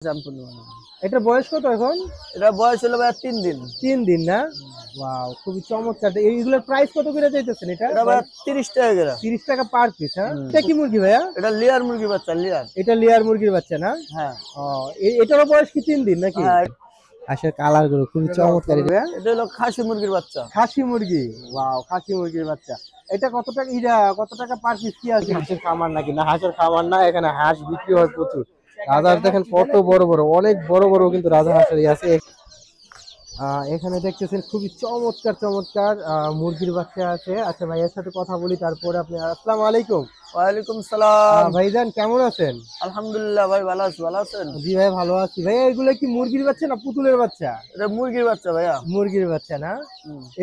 সম্পূর্ণ এটা বয়স কত এখন? এটা বয়স হলো ভাই 3 দিন। 3 দিন না? ওয়াও, খুবই চমৎকার। এইগুলোর প্রাইস কত করে চাইতেছেন এটা? এটা ভাই 30 টাকা করে। 30 টাকা পার পিস। হ্যাঁ, এটা কি মুরগি ভাইয়া? এটা লেয়ার মুরগি বাচ্চা, লেয়ার। এটা লেয়ার মুরগির বাচ্চা না? হ্যাঁ। ও, এটারও বয়স কি 3 দিন নাকি? হ্যাঁ, আচ্ছা, কালার গুলো খুবই চমৎকার। এটা হলো খাসি মুরগির বাচ্চা। খাসি মুরগি, ওয়াও, খাসি মুরগির বাচ্চা। এটা কত টাকা? কত টাকা পার পিস? কি আছে? হাঁসের খামার নাকি? না, হাঁসের খামার না, এখানে হাঁস বিক্রি হয় প্রচুর। রাজার দেখেন কত বড় বড়, অনেক বড় বড় কিন্তু রাজা হাঁসের আছে। এখানে দেখতেছেন খুবই চমৎকার চমৎকার মুরগির বাচ্চা আছে। আচ্ছা ভাই, এর সাথে কথা বলি, তারপরে আপনি। আসসালামু আলাইকুম। ওয়ালাইকুম সালাম। ভাইজান কেমন আছেন? আলহামদুলিল্লাহ ভাই, ভালো আছি। ভালো আছেন? জি ভাই, ভালো আছি। ভাই, এগুলো কি মুরগির বাচ্চা না পুতুলের বাচ্চা? এটা মুরগির বাচ্চা ভাইয়া। মুরগির বাচ্চা না?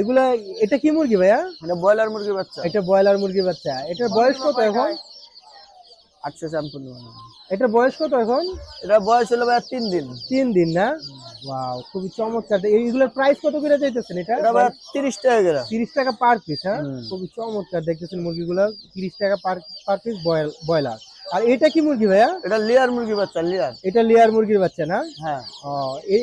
এগুলা, এটা কি মুরগি ভাইয়া? এটা ব্রয়লার মুরগির বাচ্চা। এটা ব্রয়লার মুরগির বাচ্চা। এটার বয়স কত এখন? আচ্ছা, সম্পূর্ণ এটার বয়স কত এখন? এটা বয়স হলো ভাই 3 দিন। 3 দিন না? ওয়াও, খুবই চমৎকার। এইগুলোর প্রাইস কত করে চাইতেছেন এটা? এটা ভাই 30 টাকা করে। 30 টাকা পার পিস। হ্যাঁ, খুবই চমৎকার দেখতেছেন মুরগিগুলো। 30 টাকা পার পিস ব্রয়লার। আর এটা কি মুরগি ভাইয়া? এটা লেয়ার মুরগির বাচ্চা, লেয়ার। এটা লেয়ার মুরগির বাচ্চা না? হ্যাঁ। ও,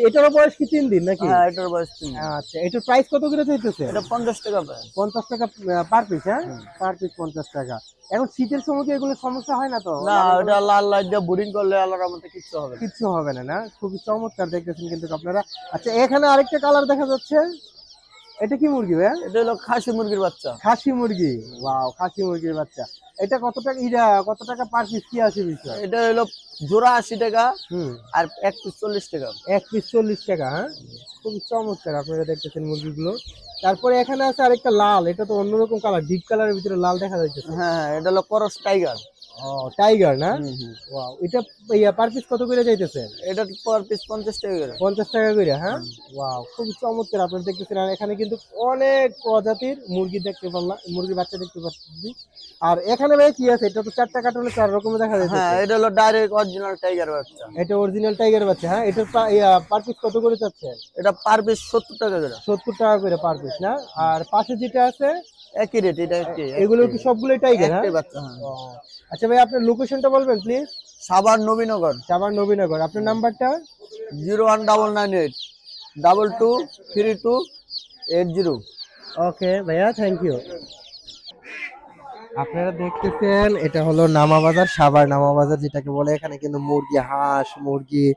এটারও বয়স কি 3 দিন নাকি? হ্যাঁ, এটার বয়স 3 দিন। আচ্ছা, এটার প্রাইস কত করে চাইতেছে? এটা 50 টাকা ভাই। 50 টাকা পার পিস। হ্যাঁ, পার পিস 50 টাকা। এখন শীতের সময় কি এগুলো সমস্যা হয় না তো? না, এটা লাল লাইট দিয়ে বোরিং করলে আল্লাহর রহমতে কিচ্ছু হবে না। কিচ্ছু হবে না না? খুবই চমৎকার দেখতেছেন কিন্তু আপনারা। আচ্ছা, এখানে আরেকটা কালার দেখা যাচ্ছে। এটা কি মুরগি ভাইয়া? এটা হলো খাসি মুরগির বাচ্চা। খাসি মুরগি, ওয়াও, খাসি মুরগির বাচ্চা। এটা কত টাকা? কত টাকা পার পিস? কি আছে বিষয়? এটা হলো জোড়া 80 টাকা, হুম, আর এক পিস 40 টাকা। এক পিস 40 টাকা। হ্যাঁ, খুবই চমৎকার আপনারা দেখতেছেন মুরগিগুলো। তারপরে এখানে আছে আরেকটা লাল, এটা তো অন্যরকম কালার, ডিপ কালারের ভিতরে লাল দেখা যাচ্ছে। হ্যাঁ, এটা হলো করস টাইগার। ও, টাইগার না? ওয়াও, এটা পার পিস কত করে যাইতেছে? এটা পার পিস 50 টাকা করে। 50 টাকা করে। হ্যাঁ, ওয়াও, খুব চমৎকার আপনারা দেখতেছেন। আর এখানে কিন্তু অনেক প্রজাতির মুরগি দেখতে পারলাম, মুরগির বাচ্চা দেখতে পাচ্ছি। আর এখানে ভাই কি আছে? এটা তো 4টা কার্টুনে 4 রকমের দেখা যাচ্ছে। হ্যাঁ, এটা হলো ডাইরেক্ট অরিজিনাল টাইগার বাচ্চা। এটা অরিজিনাল টাইগার বাচ্চা। হ্যাঁ, এটার পার পিস কত করে চাচ্ছেন? এটা পার পিস 70 টাকা করে। 70 টাকা করে পার পিস না? আর পাশে যেটা আছে একই রেট, এটা একই। এগুলো কি সবগুলোই টাইগার? হ্যাঁ, একই বাচ্চা। ও, আচ্ছা ভাই, আপনার লোকেশনটা বলবেন প্লিজ। সাভার নবীনগর। সাভার নবীনগর। আপনার নাম্বারটা? 01998 223280। ওকে ভাইয়া, থ্যাংক ইউ। আপনারা দেখতেছেন এটা হলো নামাবাজার, সাভার নামাবাজার যেটাকে বলে। এখানে কিন্তু মুরগি, হাঁস, মুরগি,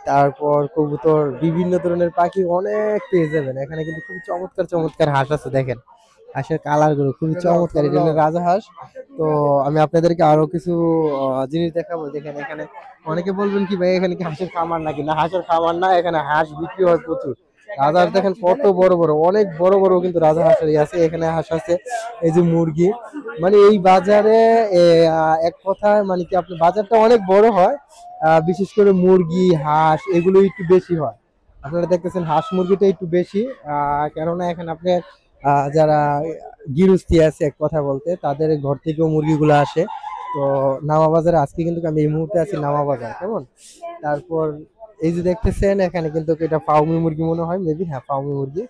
তারপর কবুতর, বিভিন্ন ধরনের পাখি অনেক পেয়ে যাবেন। এখানে কিন্তু খুব চমৎকার চমৎকার হাঁস আছে। দেখেন হাঁসের কালার গুলো খুবই চমৎকার। এটা হলো রাজা হাঁস। তো আমি আপনাদেরকে আরো কিছু জিনিস দেখাবো। দেখেন এখানে অনেকে বলবেন কি ভাই, এখানে কি হাঁসের খামার নাকি? না, হাঁসের খামার না, এখানে হাঁস বিক্রি হয় প্রচুর। রাজার দেখেন কত বড় বড়, অনেক বড় বড় কিন্তু রাজা হাঁসের আছে। এখানে হাঁস আছে, এই যে মুরগি। মানে এই বাজারে এক কথায় মানে কি, আপনার বাজারটা অনেক বড় হয়। বিশেষ করে মুরগি, হাঁস এগুলো একটু বেশি হয়। আপনারা দেখতেছেন হাঁস মুরগিটা একটু বেশি। কেননা এখানে আপনার যারা গৃহস্থী আছে এক কথা বলতে, তাদের ঘর থেকেও মুরগিগুলো আসে। তো নামাবাজারে আজকে কিন্তু আমি এই মুহূর্তে আছি নামাবাজার, কেমন। তারপর এই যে দেখতেছেন এখানে কিন্তু এটা ফাউমি মুরগি মনে হয়, মেবি। হ্যাঁ, ফাউমি মুরগি।